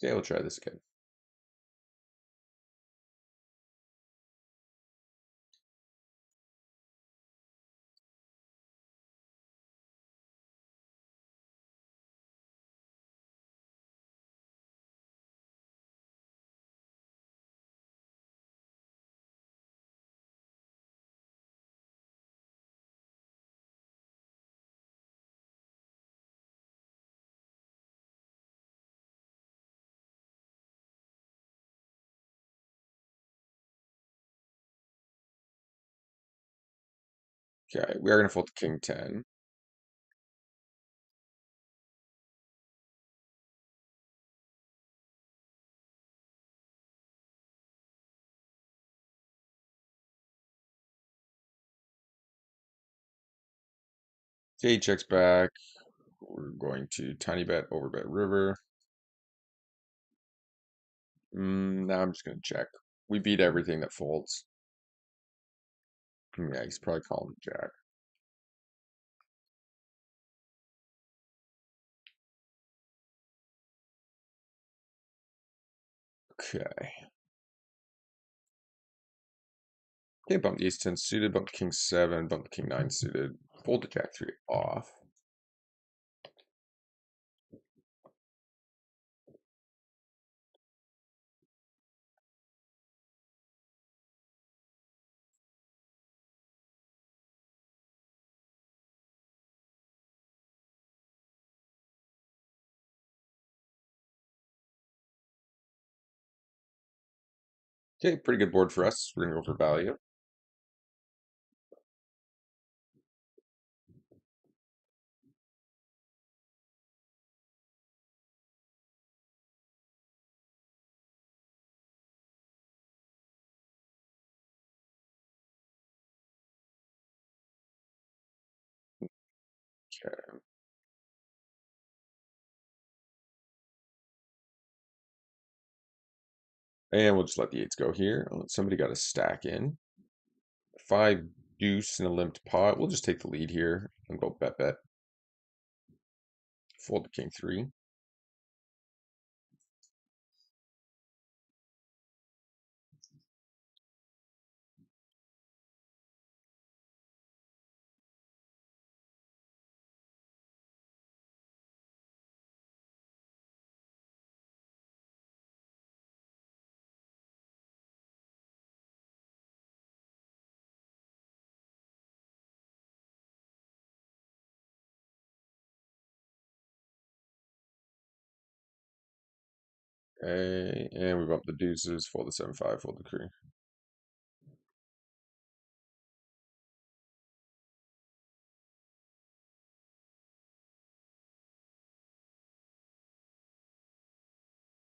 Okay, we'll try this again. Okay, we are going to fold to king 10. Okay, he checks back. We're going to tiny bet, overbet river. Now I'm just going to check. We beat everything that folds. Yeah, he's probably calling jack. Okay. Okay, bump the ace 10 suited, bump the king 7, bump the king 9 suited, fold the jack 3 off. Okay, pretty good board for us. We're going to go for value. Okay. And we'll just let the eights go here. Oh, somebody got a stack in. 5 deuce in a limped pot. We'll just take the lead here and go bet bet. Fold the king 3. Okay, and we bump the deuces, fold the 7-5, fold the 3.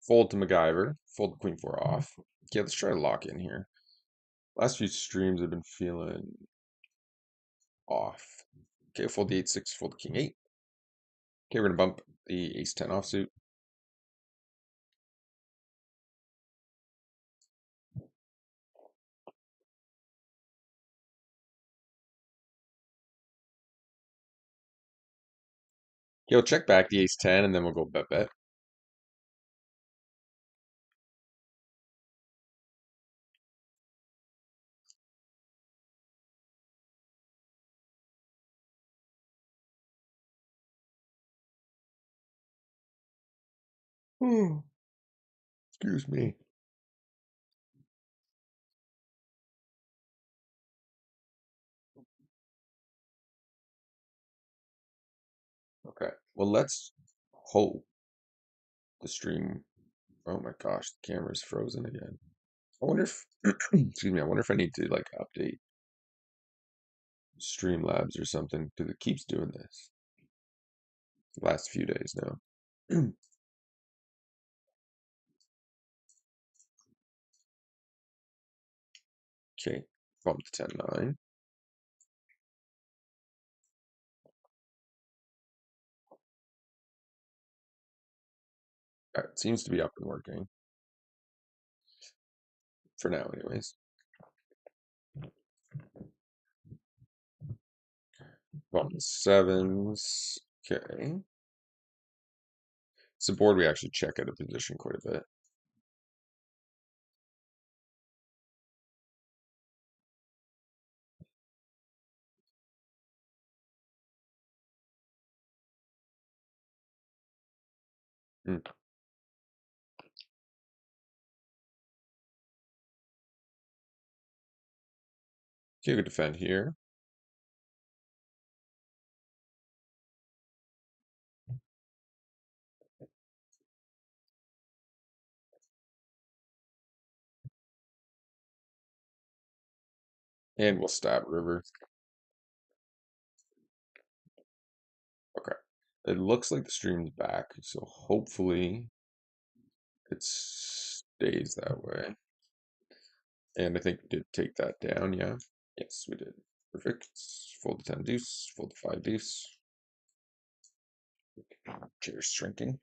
Fold to MacGyver, fold the queen 4 off. Okay, let's try to lock in here. Last few streams have been feeling off. Okay, fold the 8-6, fold the king 8. Okay, we're gonna bump the ace 10 offsuit. Okay, we'll check back the ace 10 and then we'll go bet bet. Oh, excuse me. Okay, well, let's hope the stream. Oh my gosh, the camera's frozen again. I wonder if, excuse me, I wonder if I need to like update Streamlabs or something because it keeps doing this the last few days now. Okay, bump to 10-9. It seems to be up and working for now, anyways. Bump to 7s. Okay. It's a board we actually check out of position quite a bit. Hmm. Okay, we defend here. And we'll stab river. Okay. It looks like the stream's back, so hopefully it stays that way. And I think we did take that down, yeah. Yes, we did. Perfect. Fold the 10 deuce, fold the 5 deuce. Cheers, shrinking.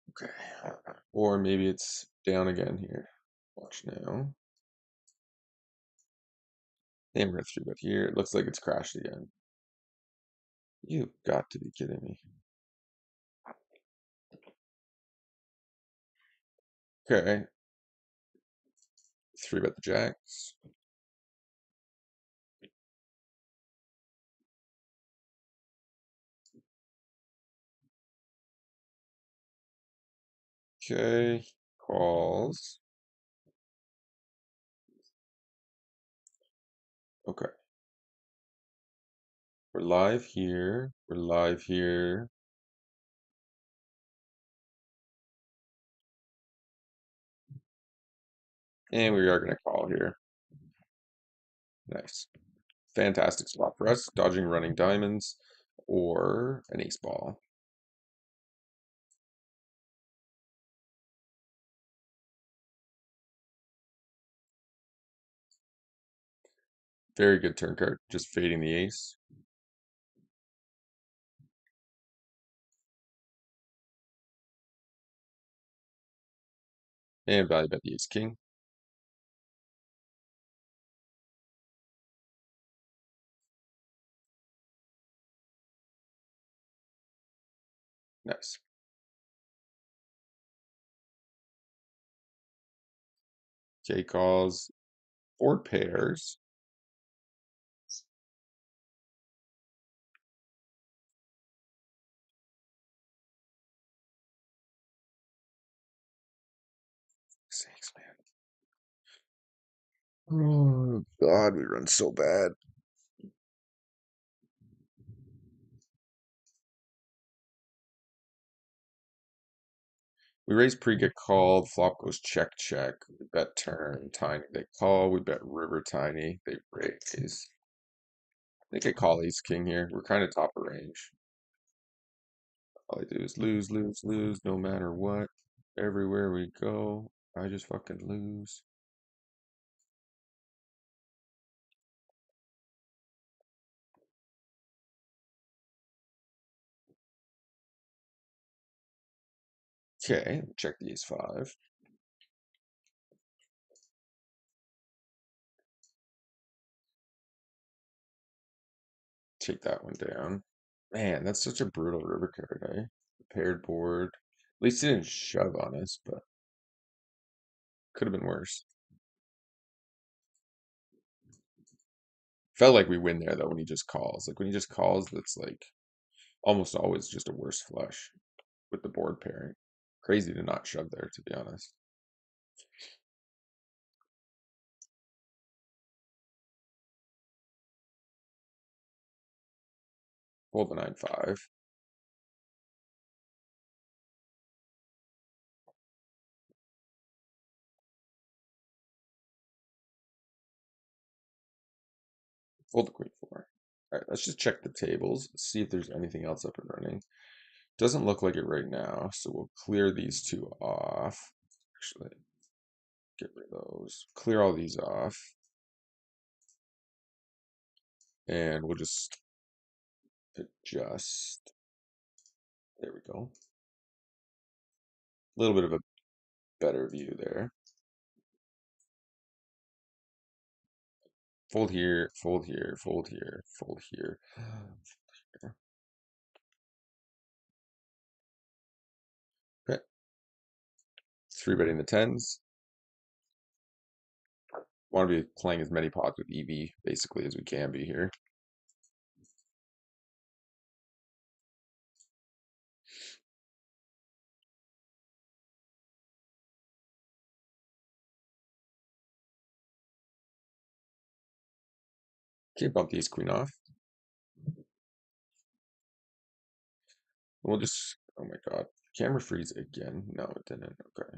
Okay. Or maybe it's down again here. Watch now. And we're gonna 3-bet here. It looks like it's crashed again. You've got to be kidding me. Okay. 3-bet the jacks. Okay. Calls. Okay. We're live here. We're live here. And we are going to call here. Nice. Fantastic spot for us. Dodging running diamonds or an ace ball. Very good turn card. Just fading the ace. And value bet the ace king. Nice. Okay, calls. Board pairs. Sakes, man. Oh, God, we run so bad. We raise pre, get called. Flop goes check, check. We bet turn, tiny. They call. We bet river, tiny. They raise. I think I call ace king here. We're kind of top of range. All I do is lose, lose, lose, no matter what. Everywhere we go, I just fucking lose. Okay, check the ace five. Take that one down. Man, that's such a brutal river card, eh? Paired board. At least he didn't shove on us, but could have been worse. Felt like we win there though when he just calls. Like when he just calls, that's like almost always just a worse flush with the board pairing. Crazy to not shove there, to be honest. Fold the 9-5. Fold the queen 4. All right, let's just check the tables, see if there's anything else up and running. Doesn't look like it right now, so we'll clear these two off. Actually, get rid of those. Clear all these off. And we'll just adjust. There we go. A little bit of a better view there. Fold here, fold here, fold here, fold here. Three betting the tens. Want to be playing as many pots with EV basically as we can be here. Okay, bump the ace queen off. We'll just, oh my god, camera freeze again. No, it didn't. Okay.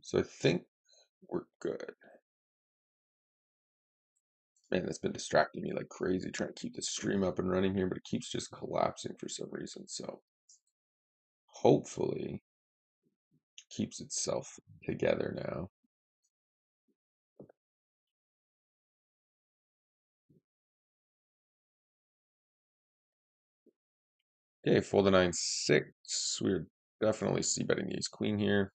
So I think we're good. Man, that's been distracting me like crazy trying to keep the stream up and running here, but it keeps just collapsing for some reason. So hopefully keeps itself together now. Okay, fold the 9-6. We're definitely c-betting the ace queen here.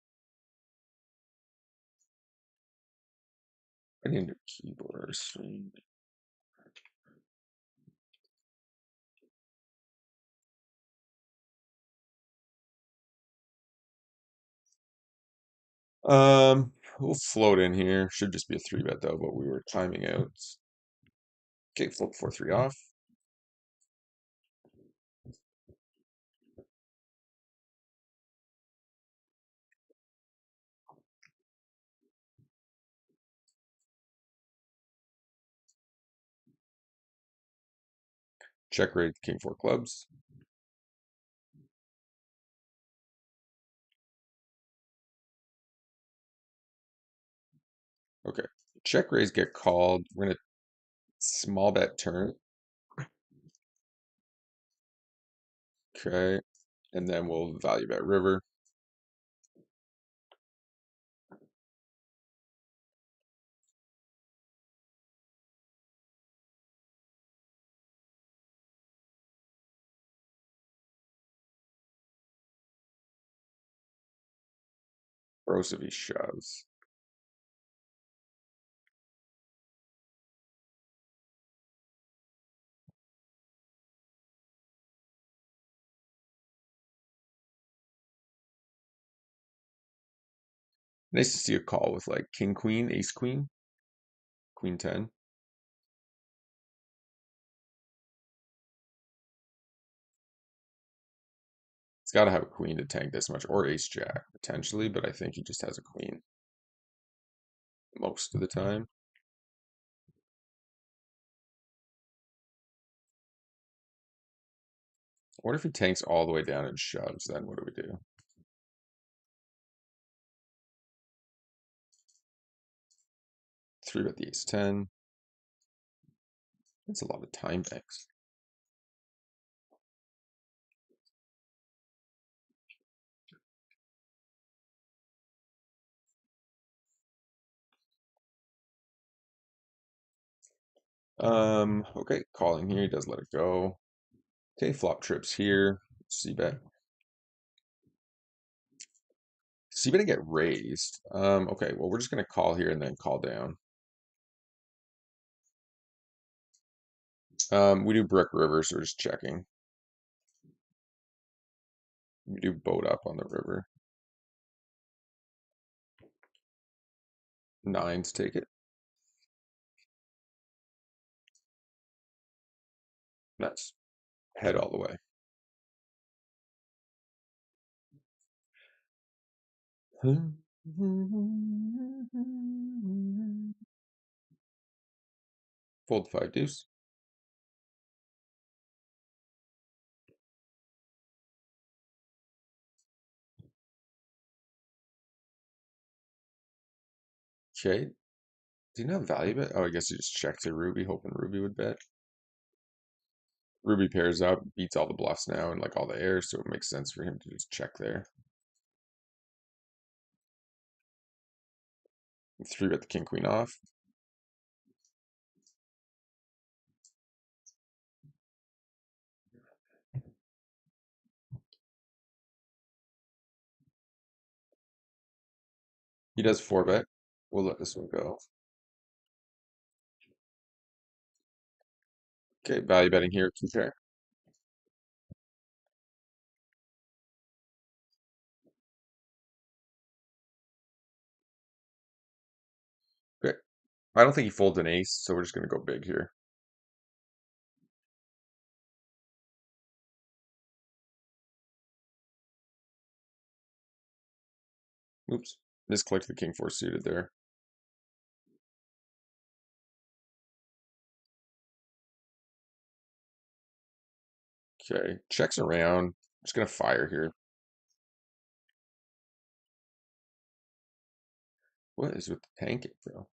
I need a keyboard or stream. We'll float in here. Should just be a 3-bet though, but we were timing out. Okay, flip 4-3 off. Check raise king 4 clubs. Okay, check raise get called. We're gonna small bet turn. Okay, and then we'll value bet river. Gross if he shoves. Nice to see a call with like king queen, ace queen, queen 10. He's got to have a queen to tank this much, or ace jack potentially, but I think he just has a queen most of the time. What if he tanks all the way down and shoves? Then what do we do? Three bet the ace 10. That's a lot of time banks. Okay, calling here. He does let it go. Okay, flop trips here. C bet. C bet get raised. Okay, well, we're just gonna call here and then call down. We do brick river, so we're just checking. We do boat up on the river. Nines take it. Nuts. Head all the way. Fold 5 deuce. Okay. Do you not value bet? Oh, I guess you just check to Ruby, hoping Ruby would bet. Ruby pairs up, beats all the bluffs now and like all the airs, so it makes sense for him to just check there. 3-bet the king queen off. He does 4-bet. We'll let this one go. Okay, value betting here, 2 pair. I don't think he folds an ace, so we're just gonna go big here. Oops, misclicked the king four suited there. Okay, checks around. Just gonna fire here. What is with the pancake, bro?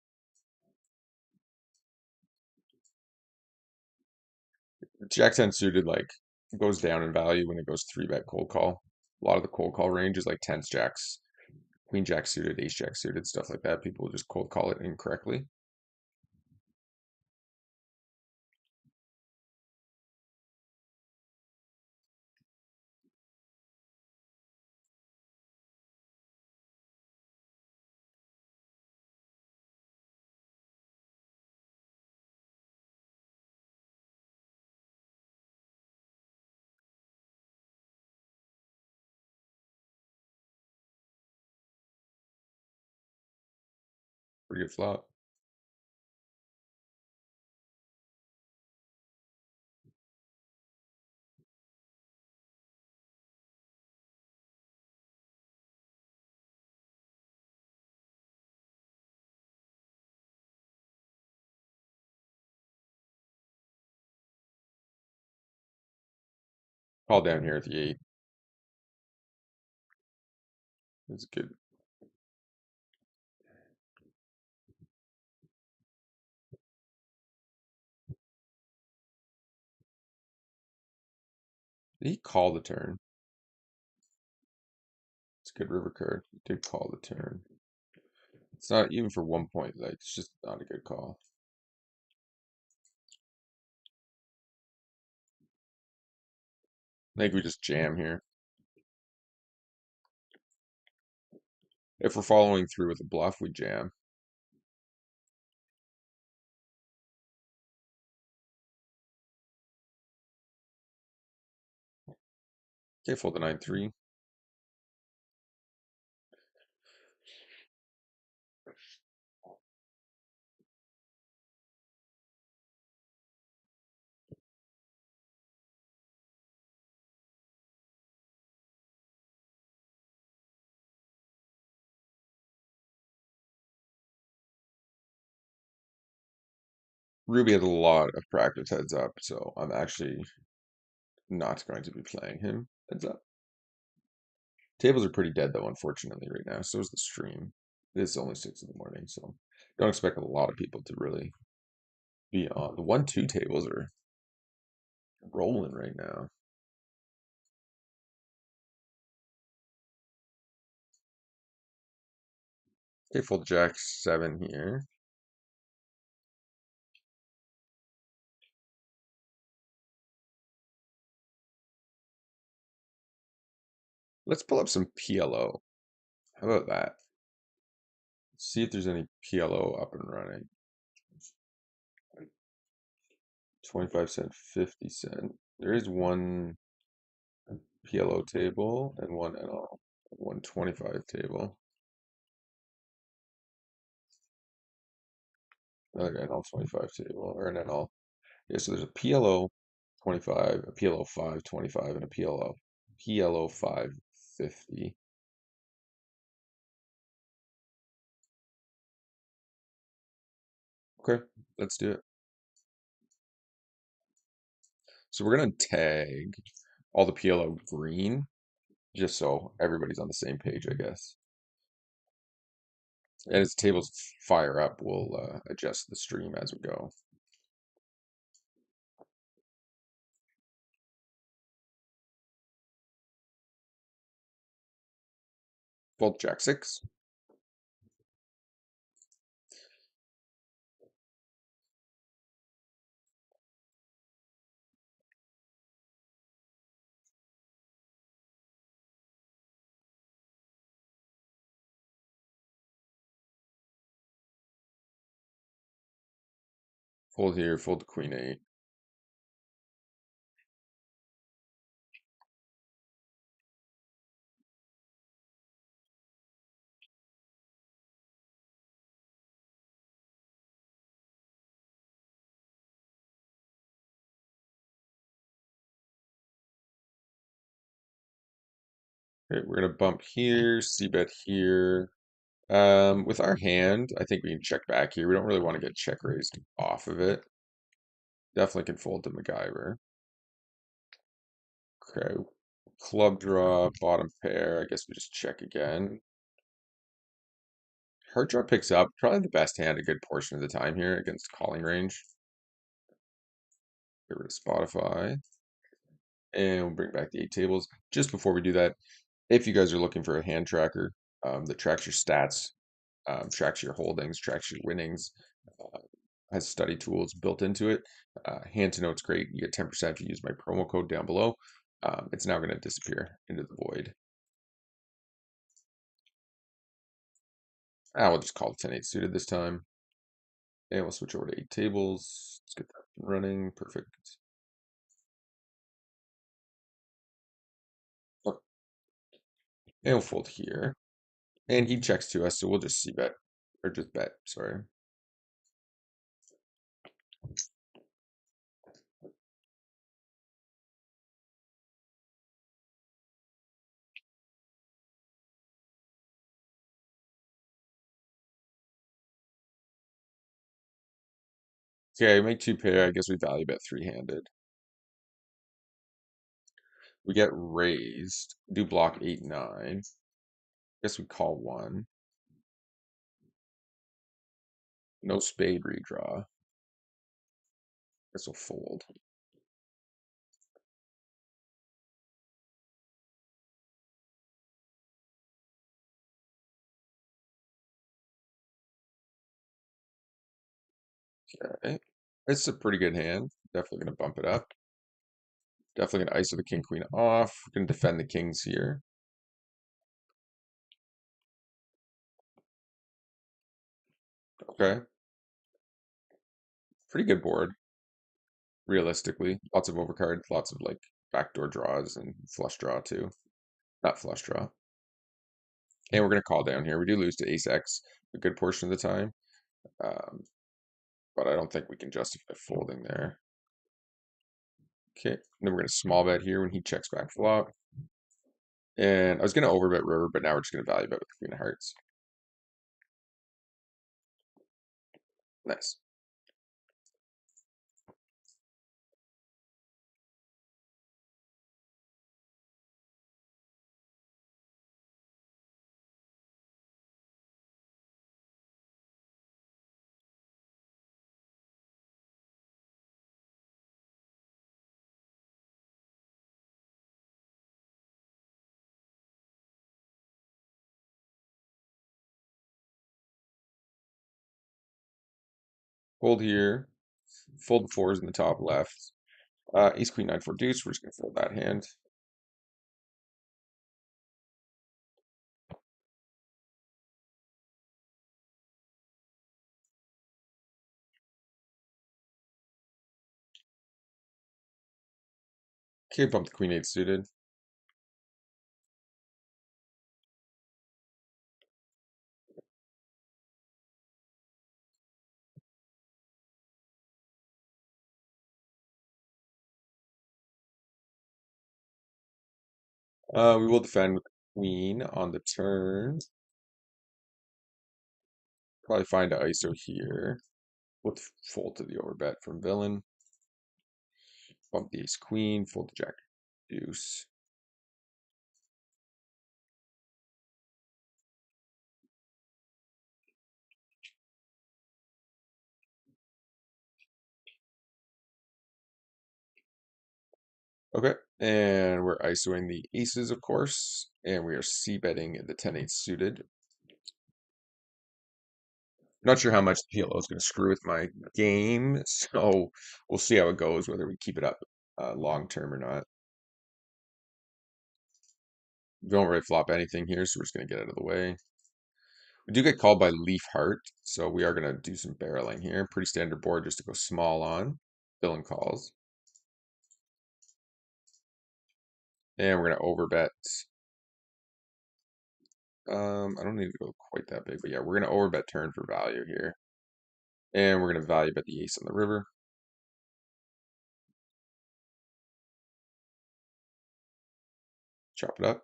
Jack 10 suited like goes down in value when it goes 3-bet cold call. A lot of the cold call range is like tens, jacks, queen jack suited, ace jack suited, stuff like that. People just cold call it incorrectly. Pretty good flop. Call down here at the 8. That's good. Did he call the turn? It's a good river card. He did call the turn. It's not even for 1 point. Like it's just not a good call. I think we just jam here. If we're following through with a bluff, we jam. Okay, fold the 9-3. Ruby has a lot of practice heads up, so I'm actually not going to be playing him heads up. Tables are pretty dead though, unfortunately, right now. So is the stream. It's only 6 in the morning, so don't expect a lot of people to really be on. The 1-2 tables are rolling right now. Okay, fold Jack 7 here. Let's pull up some PLO. How about that? See if there's any PLO up and running. 25 cent, 50 cent. There is one PLO table and one NL, 125 table. Another NL 25 table or an NL. Yeah, so there's a PLO 25, a PLO 525, and a PLO 550. Okay, let's do it. So we're gonna tag all the PLO green, just so everybody's on the same page, I guess. And as tables fire up, we'll adjust the stream as we go. Fold Jack 6. Fold here, fold the Queen 8. Okay, we're gonna bump here, c-bet here. With our hand, I think we can check back here. We don't really want to get check raised off of it. Definitely can fold to MacGyver. Okay, club draw, bottom pair. I guess we just check again. Heart draw picks up. Probably the best hand a good portion of the time here against calling range. Get rid of Spotify. And we'll bring back the 8 tables. Just before we do that, if you guys are looking for a hand tracker that tracks your stats, tracks your holdings, tracks your winnings, uh, has study tools built into it. Hand to Note's great. You get 10% if you use my promo code down below. It's now going to disappear into the void. We'll just call it 10-8 suited this time. And we'll switch over to 8 tables. Let's get that running. Perfect. Oh, and we'll fold here. And he checks to us, so we'll just c-bet. Or just bet, sorry. Okay, make 2 pair. I guess we value bet 3-handed. We get raised. Do block 8-9. Guess we call 1. No spade redraw. Guess we'll fold. Okay. It's a pretty good hand. Definitely going to bump it up. Definitely going to ISO the king queen off. Going to defend the kings here. Okay. Pretty good board. Realistically. Lots of overcard. Lots of like backdoor draws and flush draw too. Not flush draw. And we're going to call down here. We do lose to ace X a good portion of the time. Um, but I don't think we can justify folding there. Okay, then we're going to small bet here when he checks back flop. And I was going to overbet river, but now we're just going to value bet with the queen of hearts. Nice. Fold here. Fold the fours in the top left. Ace, queen, 9, 4 deuce. We're just going to fold that hand. Okay, bump the queen 8 suited. We will defend with the queen on the turn. Probably find an ISO here. We'll fold to the overbet from villain. Bump the ace queen, fold the jack deuce. Okay, and we're ISOing the aces, of course, and we are c-betting the 10-8 suited. Not sure how much the PLO is going to screw with my game, so we'll see how it goes, whether we keep it up long term or not. We don't really flop anything here, so we're just going to get out of the way. We do get called by Leaf Heart, so we are going to do some barreling here. Pretty standard board just to go small on. Villain calls. And we're going to overbet. I don't need to go quite that big, but yeah, we're going to overbet turn for value here. And we're going to value bet the ace on the river. Chop it up.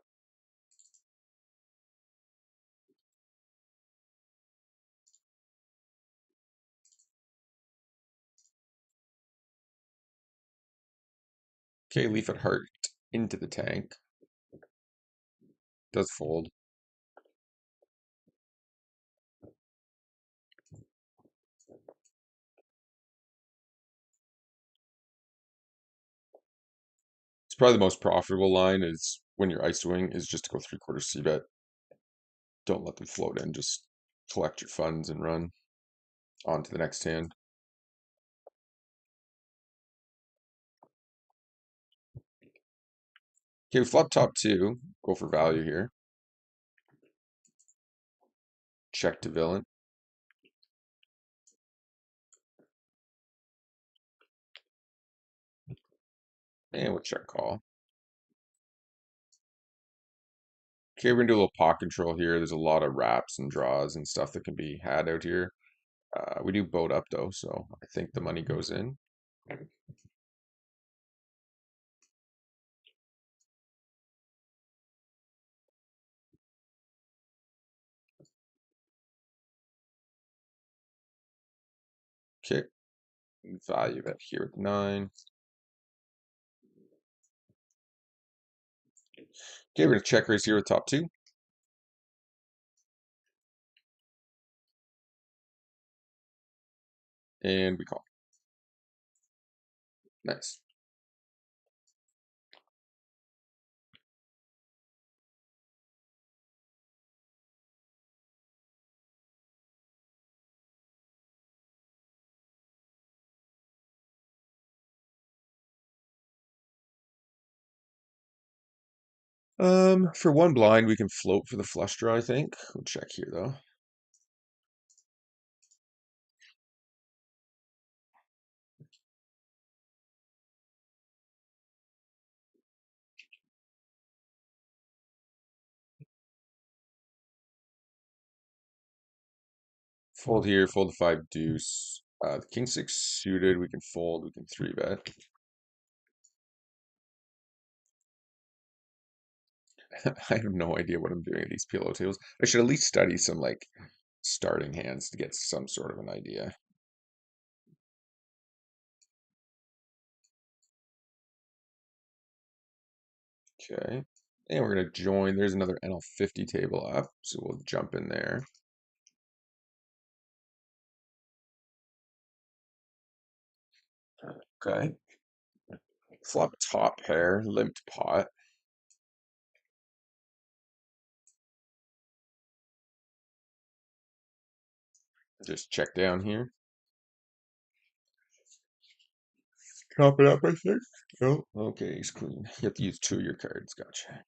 Okay, leaf at heart into the tank. Does fold. It's probably the most profitable line is when you're ice-wing is just to go 3/4 c-bet. Don't let them float in. Just collect your funds and run on to the next hand. Okay, we flop top two. Go for value here. Check to villain. And we'll check call. Okay, we're gonna do a little pot control here. There's a lot of wraps and draws and stuff that can be had out here. We do boat up though, so I think the money goes in. Okay, value bet here with 9. Okay, we're gonna check raise here with top two. And we call. Nice. For one blind, we can float for the flush draw, I think. We'll check here though. Fold here, fold the 5 deuce. The king 6 suited, we can fold, we can 3-bet. I have no idea what I'm doing at these pillow tables. I should at least study some like starting hands to get some sort of an idea. Okay. And we're gonna join. There's another NL50 table up, so we'll jump in there. Okay. Flop top pair, limped pot. Just check down here. Top it up, I think. Oh, okay, he's clean. You have to use 2 of your cards. Gotcha.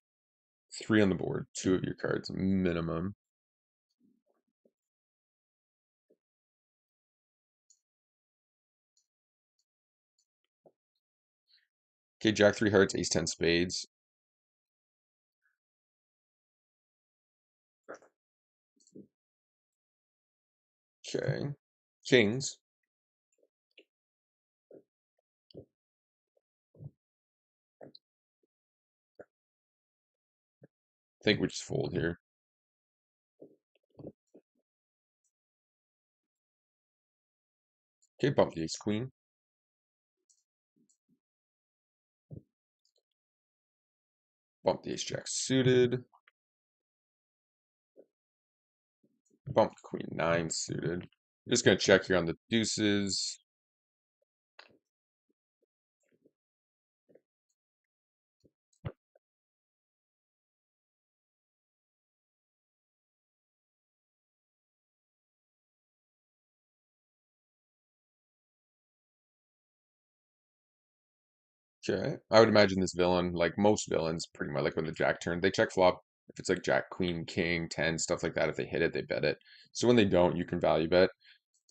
3 on the board, 2 of your cards minimum. Okay, Jack 3 hearts, Ace 10 spades. Okay. Kings. I think we just fold here. Okay, bump the Ace Queen. Bump the Ace Jack suited. Bump Queen 9 suited. Just gonna check here on the deuces. Okay. I would imagine this villain, like most villains, pretty much like when the Jack turn, they check flop. If it's like Jack, Queen, King, 10, stuff like that, if they hit it, they bet it. So when they don't, you can value bet,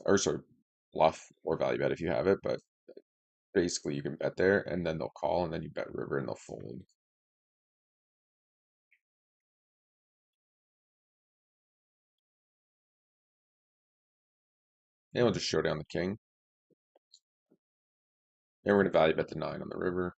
or sort of bluff or value bet if you have it, but basically you can bet there, and then they'll call, and then you bet river, and they'll fold. And we'll just show down the king. And we're going to value bet the 9 on the river.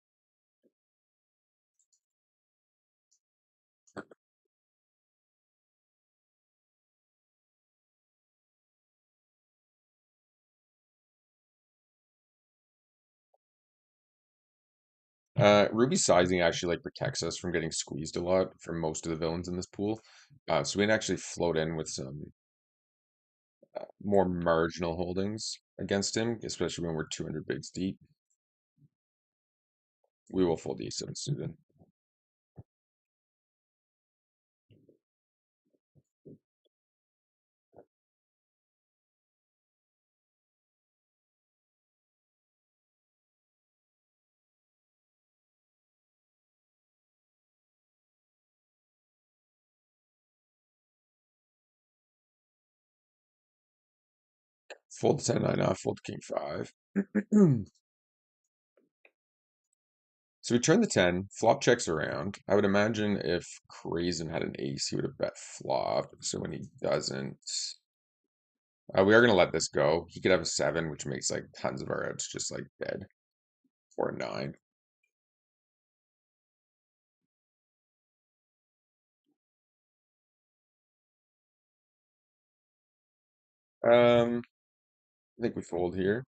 Ruby's sizing actually like protects us from getting squeezed a lot from most of the villains in this pool. So we can actually float in with some more marginal holdings against him, especially when we're 200 bigs deep. We will fold E7 suited. Fold 10-9 off, fold king 5. So we turn the 10, flop checks around. I would imagine if Crazen had an ace, he would have bet flop. So when he doesn't, we are going to let this go. He could have a 7, which makes like tons of our outs just like dead. Or a 9. I think we fold here.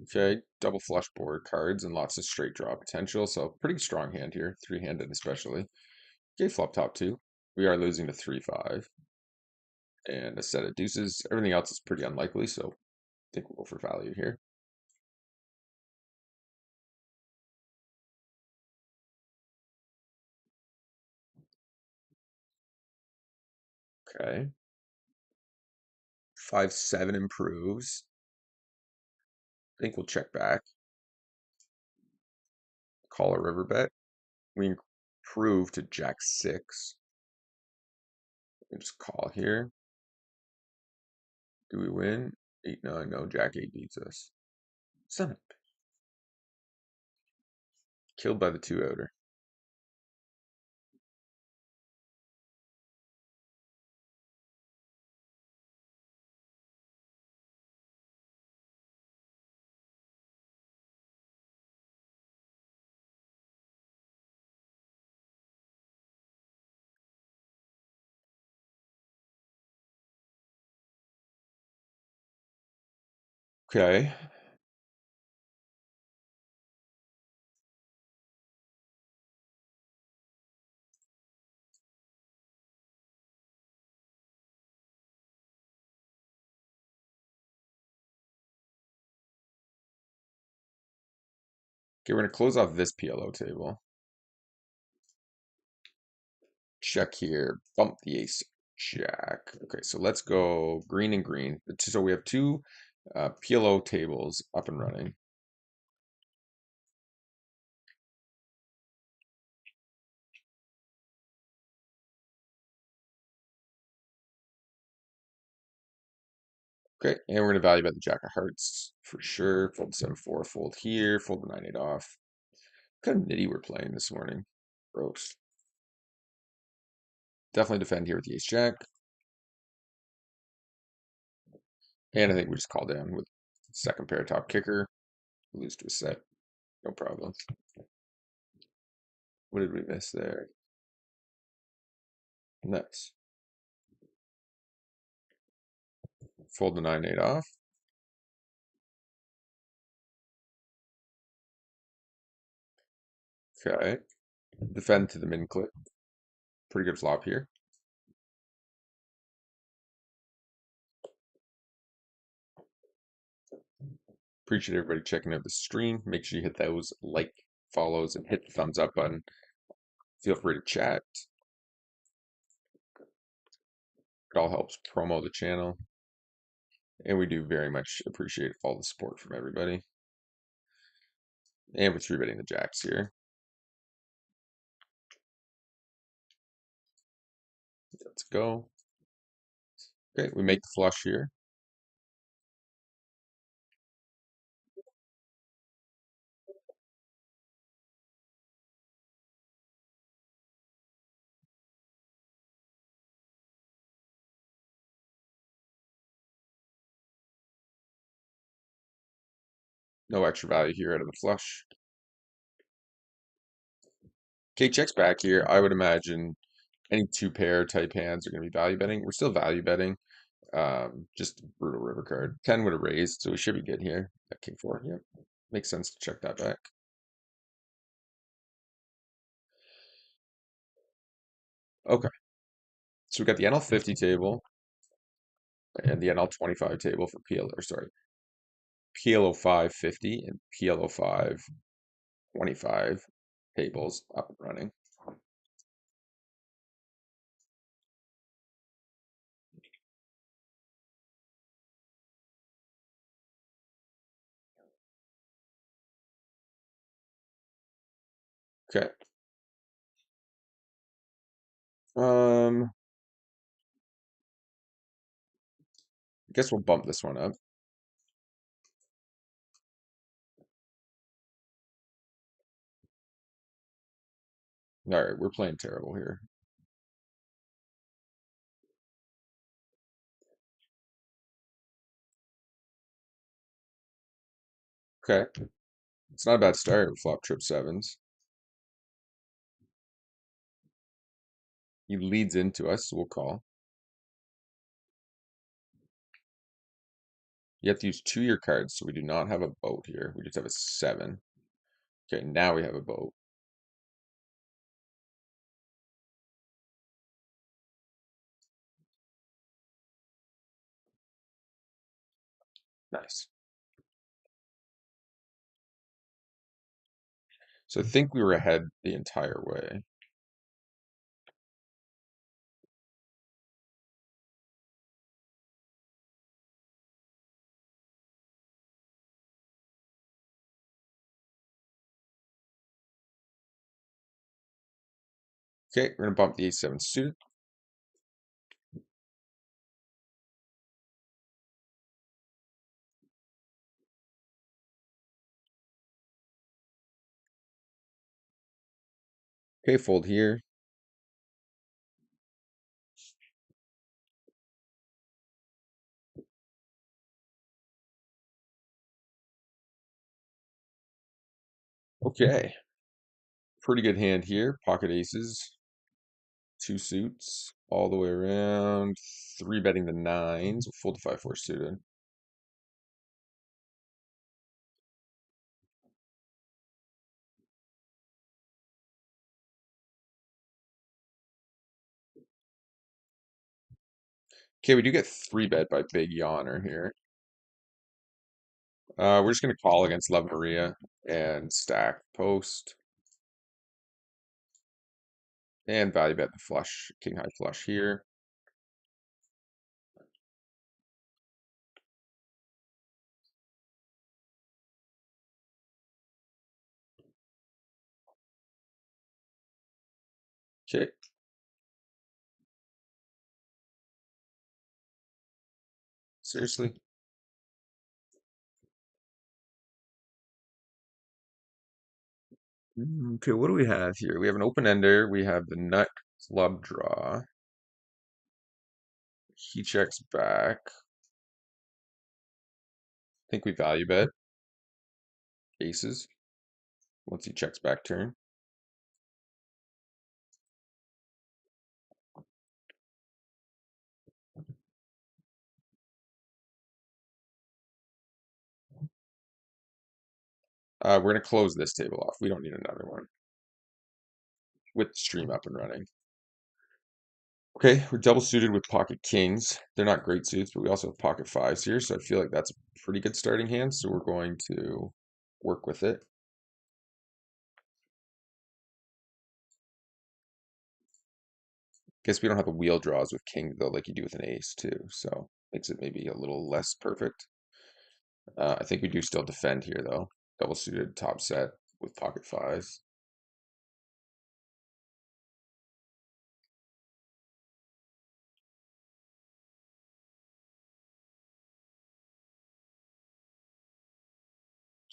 Okay, double flush board cards and lots of straight draw potential. So pretty strong hand here, three-handed especially. Okay, flop top 2. We are losing to 3-5. And a set of deuces. Everything else is pretty unlikely, so I think we'll go for value here. Okay. 5-7 improves. I think we'll check back. Call a river bet. We improve to jack 6. We just call here. Do we win? 8-9. No, jack 8 beats us. Son of a bitch. Killed by the 2-outer. Okay. Okay, we're gonna close off this PLO table. Check here. Bump the ace. Jack. Okay, so let's go green and green. So we have two PLO tables up and running. Okay, and we're gonna value bet the jack of hearts for sure. Fold the 7-4, fold here, fold the 9-8 off. What kind of nitty we're playing this morning? Gross. Definitely defend here with the ace jack. And I think we just call down with second pair top kicker. Lose to a set. No problem. What did we miss there? Nuts. Fold the 9-8 off. Okay. Defend to the min clip. Pretty good flop here. Appreciate everybody checking out the stream. Make sure you hit those like, follows, and hit the thumbs up button. Feel free to chat. It all helps promo the channel. And we do very much appreciate all the support from everybody. And we're 3-betting the jacks here. Let's go. Okay, we make the flush here. No extra value here out of the flush. Okay, checks back here. I would imagine any two pair type hands are going to be value betting. We're still value betting. Just a brutal river card. 10 would have raised, so we should be good here. At king 4, yep. Makes sense to check that back. Okay, so we got the NL50 table and the NL25 table for PLO5 50 and PLO5 25 tables up and running. Okay. I guess we'll bump this one up. All right, we're playing terrible here. Okay, it's not a bad start with flop trip sevens. He leads into us, so we'll call. You have to use 2 of your cards, so we do not have a boat here. We just have a 7. Okay, now we have a boat. Nice. So I think we were ahead the entire way. Okay, we're gonna bump the A7 suited. Okay, fold here. Okay, pretty good hand here. Pocket aces, 2 suits, all the way around. 3 betting the nines. We'll fold to 5-4 suited. Okay, we do get 3-bet by Big Yawner here. We're just gonna call against Love Maria and stack post and value bet the flush, king high flush here. Okay, seriously. Okay, what do we have here? We have an open ender. We have the nut club draw. He checks back. I think we value bet aces once he checks back turn. We're gonna close this table off. We don't need another one with the stream up and running. Okay, we're double suited with pocket kings. They're not great suits, but we also have pocket fives here, so I feel like that's a pretty good starting hand. So we're going to work with it. Guess we don't have the wheel draws with king though, like you do with an ace too. So makes it maybe a little less perfect. I think we do still defend here though. Double suited top set with pocket fives.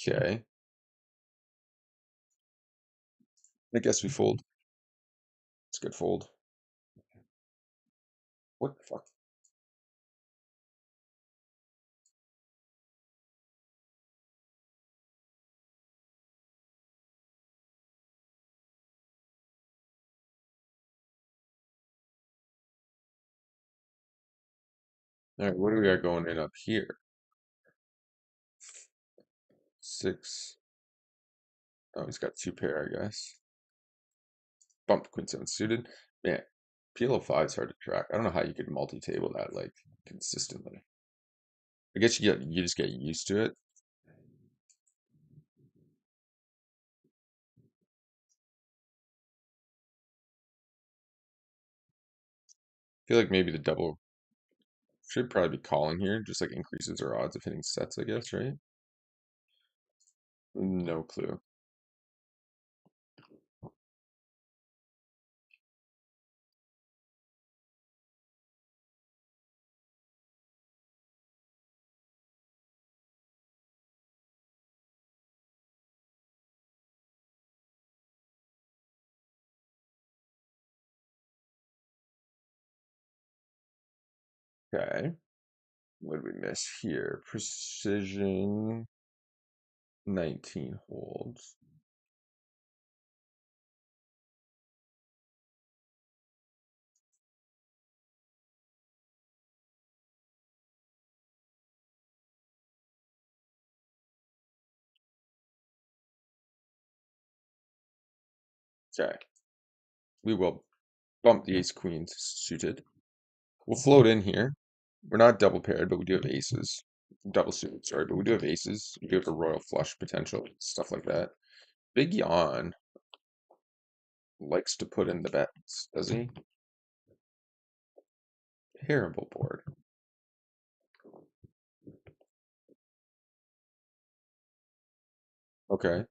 Okay. I guess we fold. It's a good fold. What the fuck? All right, what do we got going in up here? Six. Oh, he's got two pair, I guess. Bump Queen seven suited. Man, PL5 is hard to track. I don't know how you could multi-table that like consistently. I guess you just get used to it. I feel like maybe the double should probably be calling here, just like increases our odds of hitting sets, I guess, right? No clue. Okay. What did we miss here? Precision 19 holds. Okay. We will bump the ace queen suited. We'll float in here. We're not double paired, but we do have aces. Double suited, sorry, but we do have aces. We do have a royal flush potential, stuff like that. Big Yawn likes to put in the bets, does he? Terrible board. Okay.